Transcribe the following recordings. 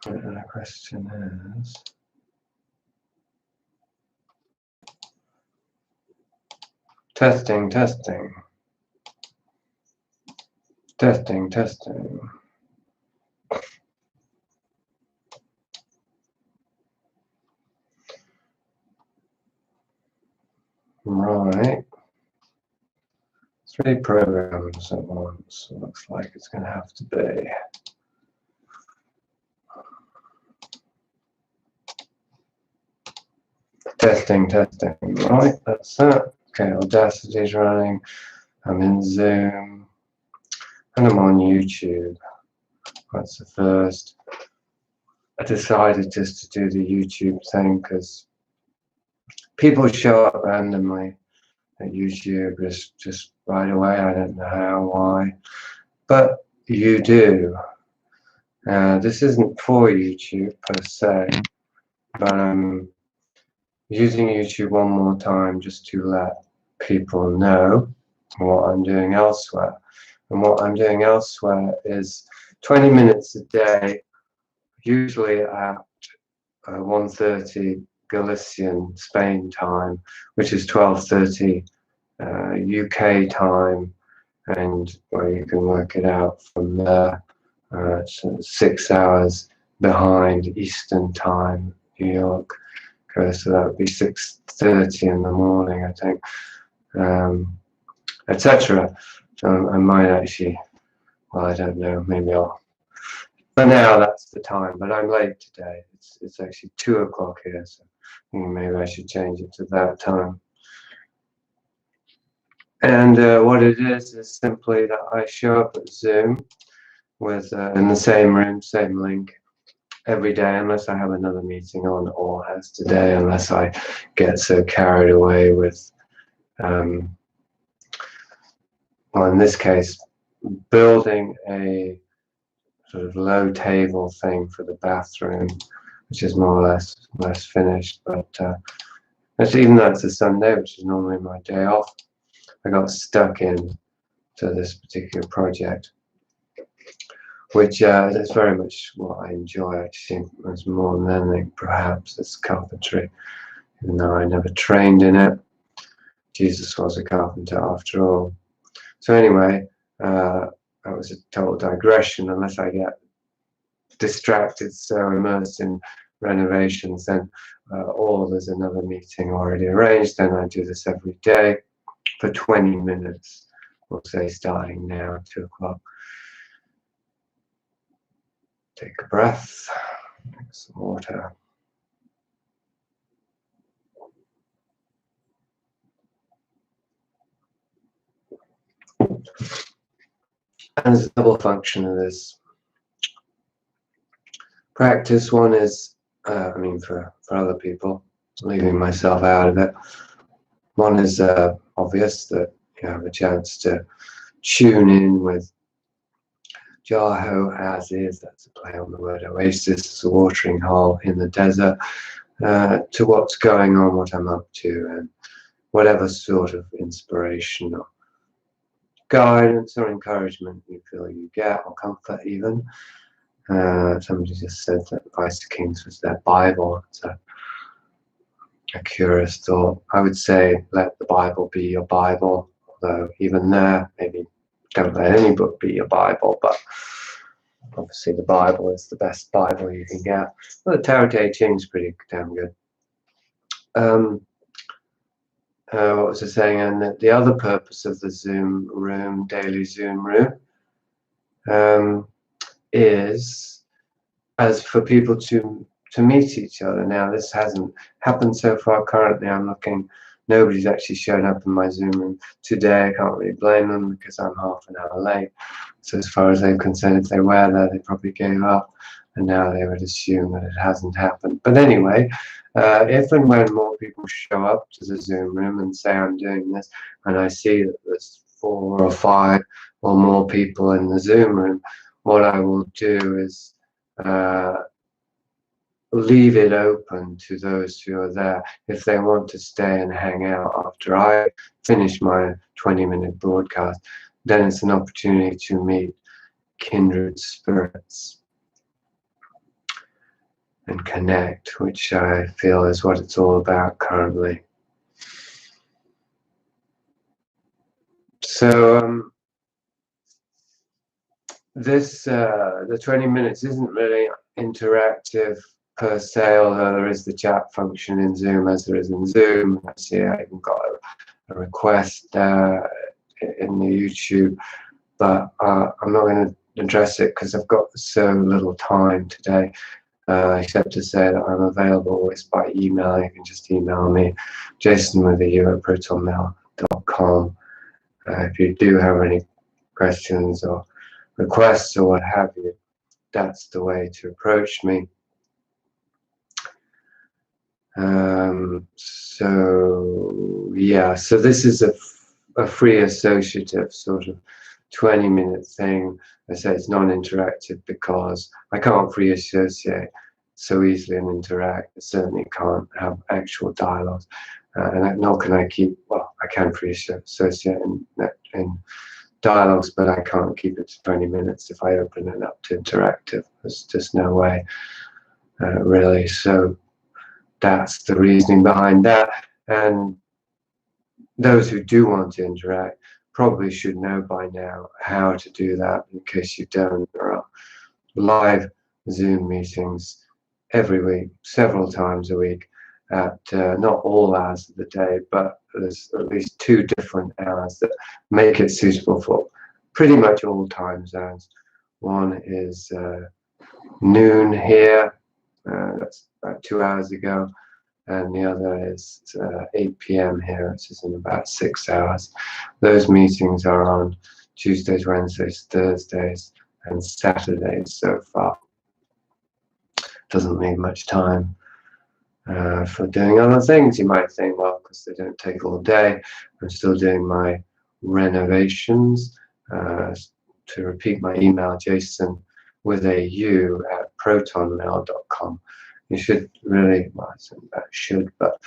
And the question is, testing. Right. 3 programs at once. Looks like it's going to have to be. Testing. Right, that's that. Okay, Audacity's running. I'm in Zoom. And I'm on YouTube. That's the first. I decided just to do the YouTube thing because people show up randomly at YouTube just right away. I don't know how, why, but you do. This isn't for YouTube per se, but I'm using YouTube one more time just to let people know what I'm doing elsewhere. And what I'm doing elsewhere is 20 minutes a day, usually at 1:30 Galician Spain time, which is 12:30 UK time, and where you can work it out from there. So 6 hours behind Eastern time, New York. So that would be 6:30 in the morning, I think, etc. So I might actually, well, I don't know, maybe I'll. For now, that's the time, but I'm late today. It's actually 2 o'clock here, so maybe I should change it to that time. And what it is simply that I show up at Zoom with in the same room, same link, every day, unless I have another meeting on, or as today, unless I get so carried away with, well, in this case, building a sort of low table thing for the bathroom, which is more or less finished. But even though it's a Sunday, which is normally my day off, I got stuck in to this particular project, which is very much what I enjoy, actually, as more than anything, perhaps, it's carpentry, even though I never trained in it. Jesus was a carpenter after all. So anyway, that was a total digression. Unless I get distracted, so immersed in renovations, then there's another meeting already arranged. Then I do this every day for 20 minutes, we'll say, starting now at 2 o'clock. Take a breath, drink some water. And there's a double function of this practice. One is, for other people, leaving myself out of it. One is obvious, that you have a chance to tune in with JaHO-asis, that's a play on the word oasis, it's a watering hole in the desert, to what's going on, what I'm up to, and whatever sort of inspiration or guidance or encouragement you feel you get, or comfort even. Somebody just said that Vice Kings was their Bible. It's a curious thought. I would say let the Bible be your Bible, although even there, maybe don't let any book be your Bible, but obviously the Bible is the best Bible you can get. Well, the Tarot Te Ching is pretty damn good. What was I saying? And the other purpose of the Zoom room, daily Zoom room, is as for people to meet each other. Now, this hasn't happened so far. Currently, I'm looking, nobody's actually shown up in my Zoom room today. I can't really blame them because I'm half an hour late. So as far as they're concerned, if they were there, they probably gave up, and now they would assume that it hasn't happened. But anyway, if and when more people show up to the Zoom room and say I'm doing this, and I see that there's 4 or 5 or more people in the Zoom room, what I will do is leave it open to those who are there. If they want to stay and hang out after I finish my 20-minute broadcast, then it's an opportunity to meet kindred spirits. and connect, which I feel is what it's all about currently. So the 20 minutes isn't really interactive per se, although there is the chat function in Zoom as there is in Zoom. I see I even got a request in the YouTube, but I'm not going to address it because I've got so little time today, except to say that I'm available always by email. You can just email me, jason@protonmail.com. If you do have any questions or requests or what have you, that's the way to approach me. So yeah, so this is a free associative sort of 20-minute thing. I say it's non-interactive because I can't free associate so easily and interact. I certainly can't have actual dialogue, and nor can I keep, well, I can free associate in dialogues, but I can't keep it to 20 minutes if I open it up to interactive. There's just no way, really. So that's the reasoning behind that. And those who do want to interact probably should know by now how to do that. In case you don't, there are live Zoom meetings every week, several times a week, at not all hours of the day, but there's at least 2 different hours that make it suitable for pretty much all time zones. One is noon here, that's about 2 hours ago, and the other is 8 p.m. here, which is in about 6 hours. Those meetings are on Tuesdays, Wednesdays, Thursdays, and Saturdays so far. Doesn't leave much time for doing other things. You might think, well, because they don't take all day. I'm still doing my renovations. To repeat my email, Jason with a U at protonmail.com. You should really, well, that should, but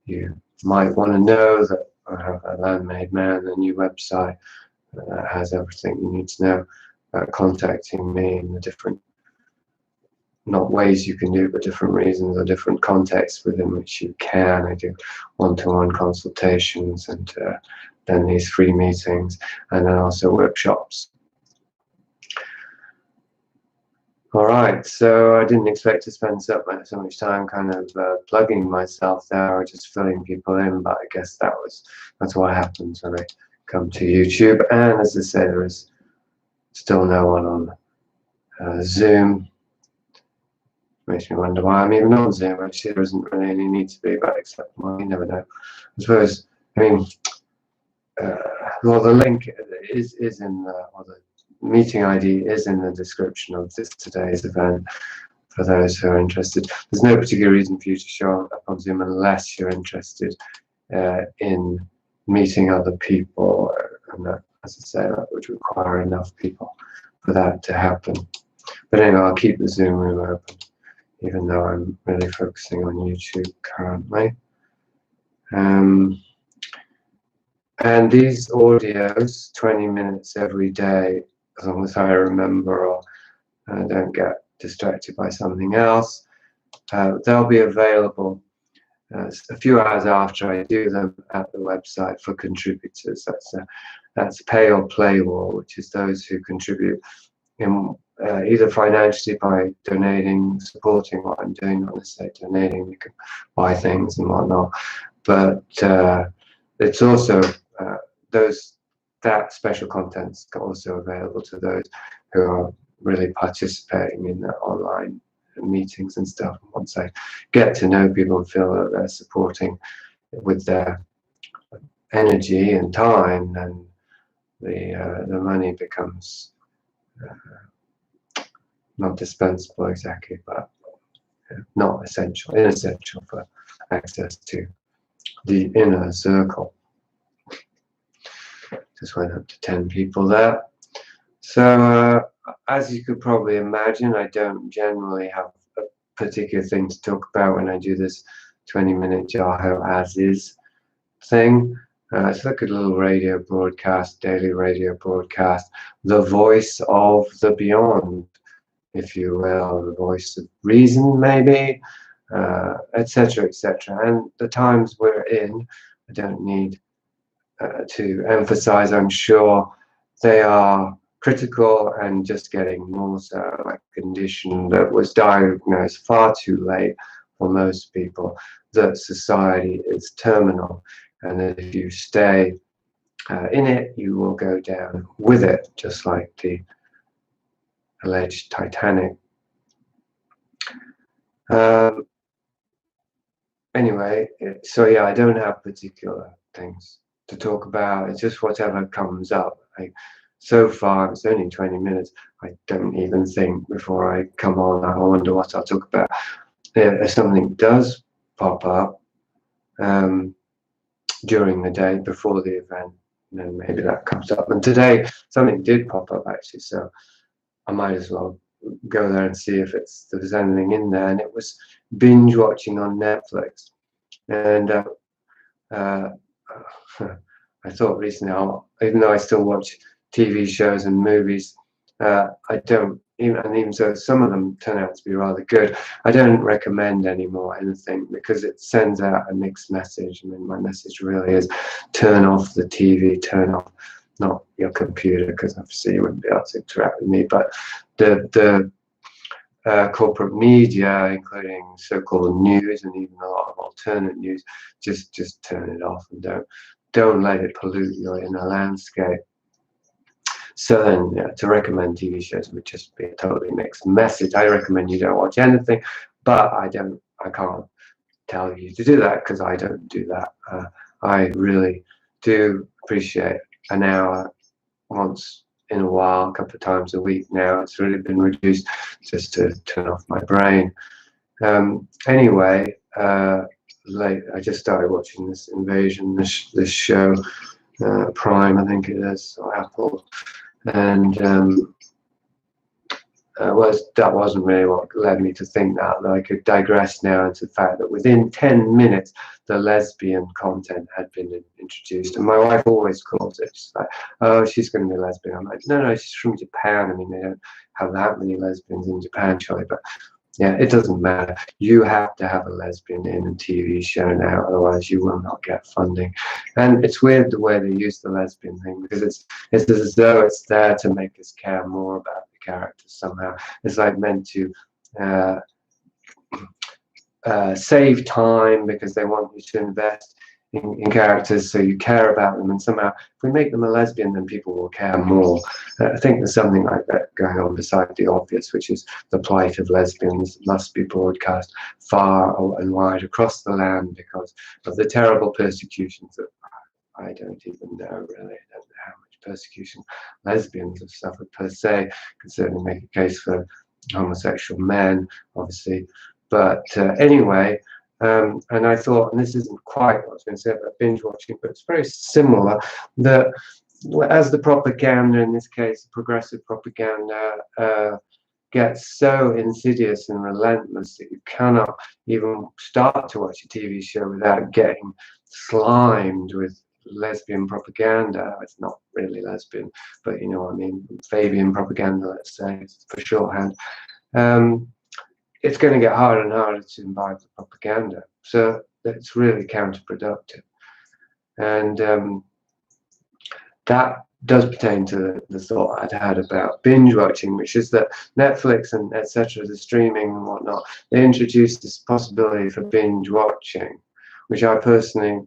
you might want to know that I have a Landmade Man, a new website that has everything you need to know about contacting me in the different, not ways you can do, but different reasons or different contexts within which you can. I do one-to-one consultations and then these free meetings and then also workshops. All right, so I didn't expect to spend so much time kind of plugging myself there or just filling people in, but I guess that's what happens when I come to YouTube. And as I say, there is still no one on Zoom. Makes me wonder why I'm even on Zoom. Actually, there isn't really any need to be, but except, well, you never know. I suppose, I mean, well, the link is in the, or the meeting ID is in the description of today's event for those who are interested. There's no particular reason for you to show up on Zoom unless you're interested in meeting other people, and that, as I say, that would require enough people for that to happen. But anyway, I'll keep the Zoom room open, even though I'm really focusing on YouTube currently. And these audios, 20 minutes every day, as long as I remember or don't get distracted by something else, they'll be available a few hours after I do them at the website for contributors. That's pay or play wall, which is those who contribute in either financially by donating, supporting what I'm doing, not necessarily donating, you can buy things and whatnot, but it's also that special content's also available to those who are really participating in the online meetings and stuff. Once I get to know people and feel that they're supporting with their energy and time, then the money becomes not dispensable exactly, but not essential, inessential for access to the inner circle. Just went up to 10 people there. So as you could probably imagine, I don't generally have a particular thing to talk about when I do this 20-minute JaHO-asis thing. It's like a little radio broadcast, daily radio broadcast, the voice of the beyond. if you will, the voice of reason, maybe, etc., etc. And the times we're in, I don't need to emphasize, I'm sure they are critical and just getting more so, like a condition that was diagnosed far too late for most people, that society is terminal, and that if you stay in it, you will go down with it, just like the alleged Titanic. Anyway, so yeah, I don't have particular things to talk about. It's just whatever comes up. So far, it's only 20 minutes. I don't even think before I come on, I wonder what I'll talk about. If something does pop up during the day before the event, then maybe that comes up. And today, something did pop up actually, so I might as well go there and see if there's anything in there. And it was binge watching on Netflix. And I thought recently, even though I still watch TV shows and movies, I don't, even so some of them turn out to be rather good, I don't recommend anymore anything, because it sends out a mixed message. I mean, my message really is turn off the TV, turn off, not your computer, because obviously you wouldn't be able to interact with me, but the corporate media, including so-called news and even a lot of alternate news, just turn it off and don't let it pollute your inner landscape. So then, yeah, to recommend TV shows would just be a totally mixed message. I recommend you don't watch anything, but I can't tell you to do that, because I don't do that. I really do appreciate an hour once in a while, a couple of times a week now. It's really been reduced just to turn off my brain. Anyway, I just started watching this Invasion, this show, Prime, I think it is, or Apple, and that wasn't really what led me to think that. I could digress now into the fact that within 10 minutes, the lesbian content had been introduced. And my wife always calls it, she's like, oh, she's going to be lesbian. I'm like, no, she's from Japan. I mean, they don't have that many lesbians in Japan, Charlie. But yeah, it doesn't matter. You have to have a lesbian in a TV show now, otherwise you will not get funding. And it's weird the way they use the lesbian thing, because it's as though it's there to make us care more about the characters somehow. It's like meant to save time, because they want you to invest in characters so you care about them, and somehow if we make them a lesbian, then people will care more. I think there's something like that going on beside the obvious, which is the plight of lesbians must be broadcast far and wide across the land because of the terrible persecutions that I don't even know, really. I don't know how much persecution lesbians have suffered per se. Can certainly make a case for homosexual men, obviously. But anyway, and I thought, and this isn't quite what I was going to say about binge watching, but it's very similar, that as the propaganda, in this case, progressive propaganda, gets so insidious and relentless that you cannot even start to watch a TV show without getting slimed with lesbian propaganda. It's not really lesbian, but you know what I mean, Fabian propaganda, let's say, for shorthand. It's going to get harder and harder to imbibe the propaganda. So it's really counterproductive. And that does pertain to the thought I'd had about binge watching, which is that Netflix and etc., the streaming and whatnot, they introduced this possibility for binge watching, which I personally,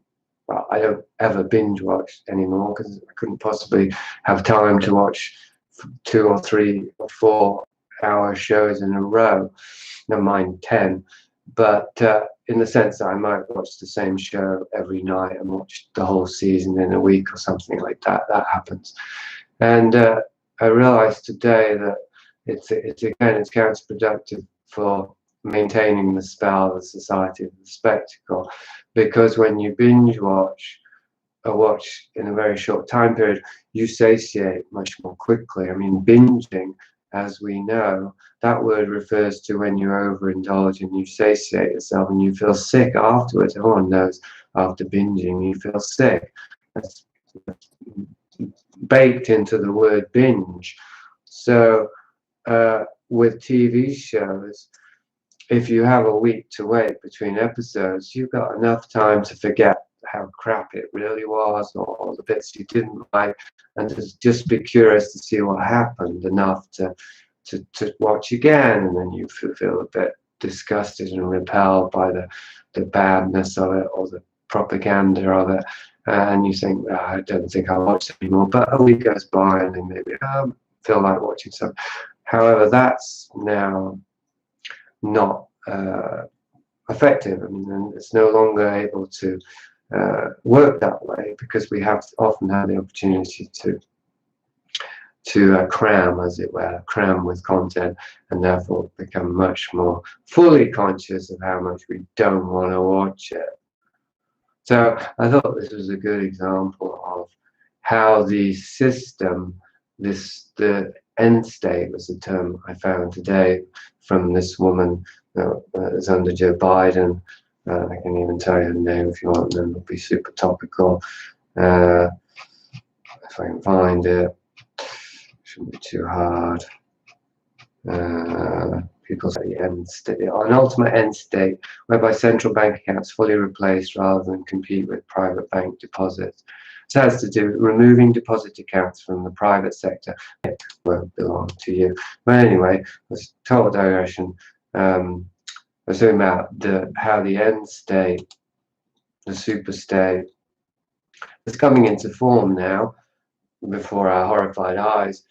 well, I don't ever binge watch anymore, because I couldn't possibly have time to watch 2 or 3 or 4 hour shows in a row, never mind 10. But in the sense that I might watch the same show every night and watch the whole season in a week or something like that. That happens. And I realized today that it's counterproductive for maintaining the spell of the society of the spectacle, because when you binge watch in a very short time period, you satiate much more quickly. I mean, binging, as we know, that word refers to when you overindulge and you satiate yourself and you feel sick afterwards. Everyone knows after binging you feel sick. That's baked into the word binge. So with TV shows, if you have a week to wait between episodes, you've got enough time to forget how crap it really was, or the bits you didn't like, and to just be curious to see what happened, enough to watch again, and then you feel a bit disgusted and repelled by the badness of it, or the propaganda of it, and you think, oh, I don't think I'll watch it anymore. But a week goes by, and then maybe feel like watching something. However, that's now not effective. I mean, it's no longer able to work that way, because we have often had the opportunity to cram, as it were, cram with content, and therefore become much more fully conscious of how much we don't want to watch it. So I thought this was a good example of how the system, the end state was the term I found today from this woman that's under Joe Biden. I can even tell you her name if you want, and it'll be super topical. If I can find it, shouldn't be too hard. People say end state, an ultimate end state whereby central bank accounts fully replace rather than compete with private bank deposits. So it has to do with removing deposit accounts from the private sector. It won't belong to you. But anyway, it's total digression. I was talking about how the end state, the super state, is coming into form now before our horrified eyes.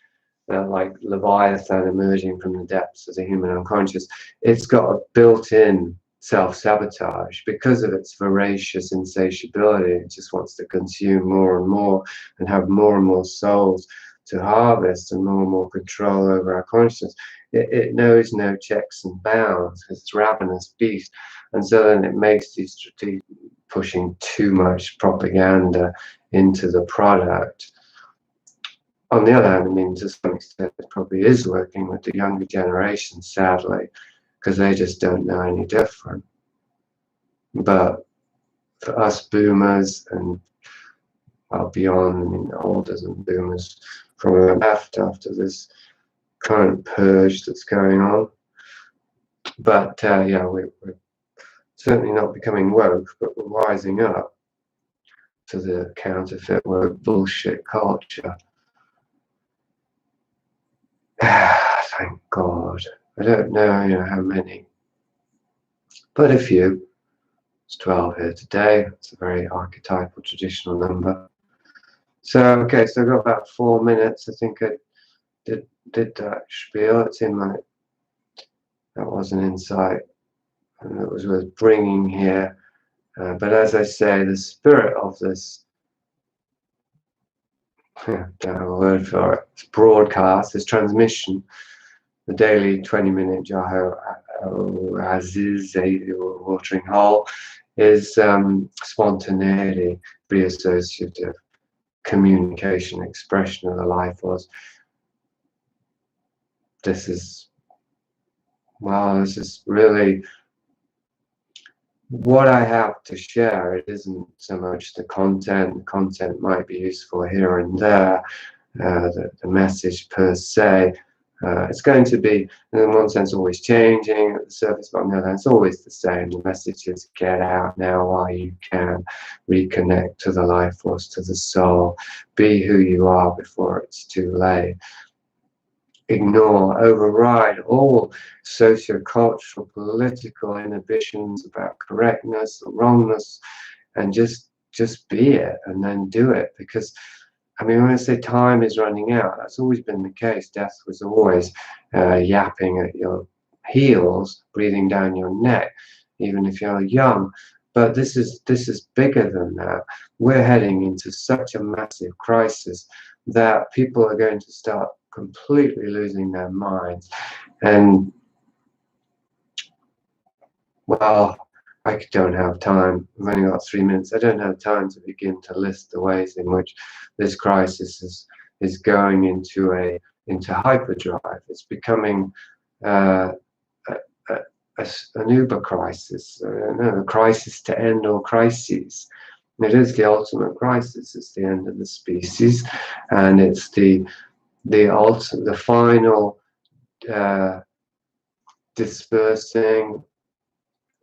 Like Leviathan emerging from the depths of the human unconscious. It's got a built-in self-sabotage because of its voracious insatiability. It just wants to consume more and have more and more souls to harvest, and more control over our consciousness. It knows no checks and bounds, because it's a ravenous beast. And so then it makes these strategic, pushing too much propaganda into the product. On the other hand, I mean, to some extent, it probably is working with the younger generation, sadly, because they just don't know any different. But for us boomers and beyond, I mean, older than boomers, probably left after this current purge that's going on. But yeah, we're certainly not becoming woke, but we're wising up to the counterfeit woke bullshit culture. Thank God. I don't know, how many, but a few. It's 12 here today. It's a very archetypal, traditional number. So, okay, so I've got about 4 minutes. I think I did that spiel. It seemed like that was an insight, and it was worth bringing here. But as I say, the spirit of this, don't have a word for it, it's broadcast, this transmission, the daily 20-minute JaHO-asis, watering hole, is spontaneity, reassociative communication, expression of the life force. This is really what I have to share. It isn't so much the content. The content might be useful here and there, the message per se. It's going to be, in one sense, always changing at the surface, but on the other hand, it's always the same. The message is get out now while you can, reconnect to the life force, to the soul, be who you are before it's too late. Ignore, override all socio-cultural, political inhibitions about correctness or wrongness, and just be it, and then do it. Because I mean, when I say time is running out, that's always been the case. Death was always yapping at your heels, breathing down your neck, even if you're young. But this is bigger than that. We're heading into such a massive crisis that people are going to start completely losing their minds. And well, I don't have time. I've only got 3 minutes. I don't have time to begin to list the ways in which this crisis is going into hyperdrive. It's becoming an uber crisis, a crisis to end all crises. It is the ultimate crisis. It's the end of the species, and it's the final dispersing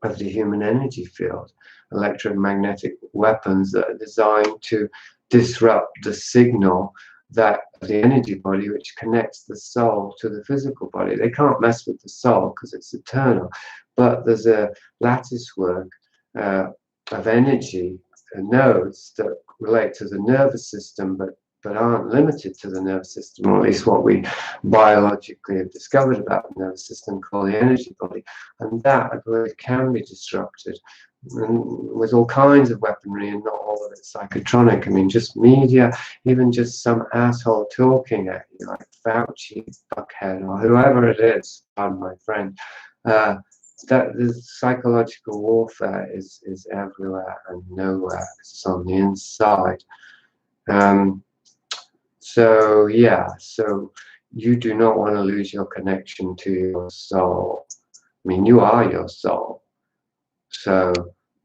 of the human energy field, electromagnetic weapons that are designed to disrupt the signal that the energy body which connects the soul to the physical body. They can't mess with the soul because it's eternal, but there's a lattice work of energy nodes that relate to the nervous system, but aren't limited to the nervous system, or at least what we biologically have discovered about the nervous system, called the energy body. And that, I believe, can be disrupted with all kinds of weaponry, and not all of it psychotronic. I mean, just media, even just some asshole talking at you, like Fauci, fuckhead, or whoever it is, pardon my friend. That the psychological warfare is everywhere and nowhere. It's on the inside. So yeah, so you do not want to lose your connection to your soul. I mean, you are your soul. So,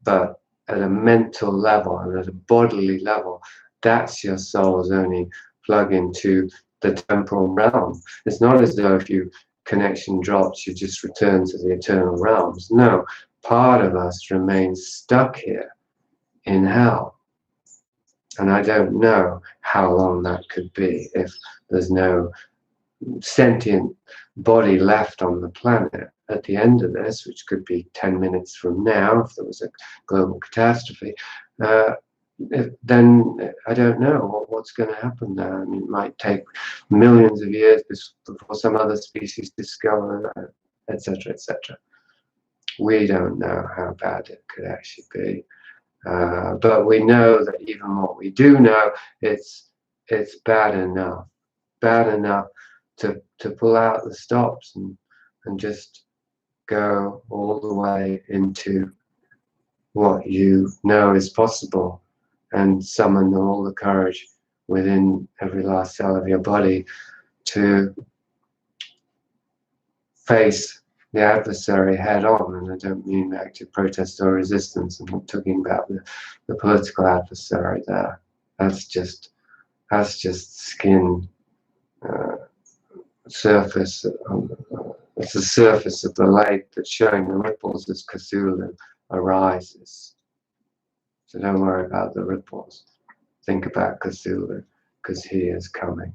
but at a mental level and at a bodily level, that's your soul's only plug into the temporal realm. It's not as though if your connection drops, you just return to the eternal realms. No, part of us remains stuck here in hell. And I don't know how long that could be if there's no sentient body left on the planet at the end of this, which could be 10 minutes from now if there was a global catastrophe. Then I don't know what's going to happen there. I mean, it might take millions of years before some other species discover, etc., etc. We don't know how bad it could actually be. But we know that even what we do know, it's bad enough to pull out the stops and just go all the way into what you know is possible, and summon all the courage within every last cell of your body to face the adversary head on. And I don't mean active protest or resistance. I'm not talking about the political adversary there. That's just skin surface. It's the surface of the lake that's showing the ripples as Cthulhu arises. So don't worry about the ripples. Think about Cthulhu, because he is coming.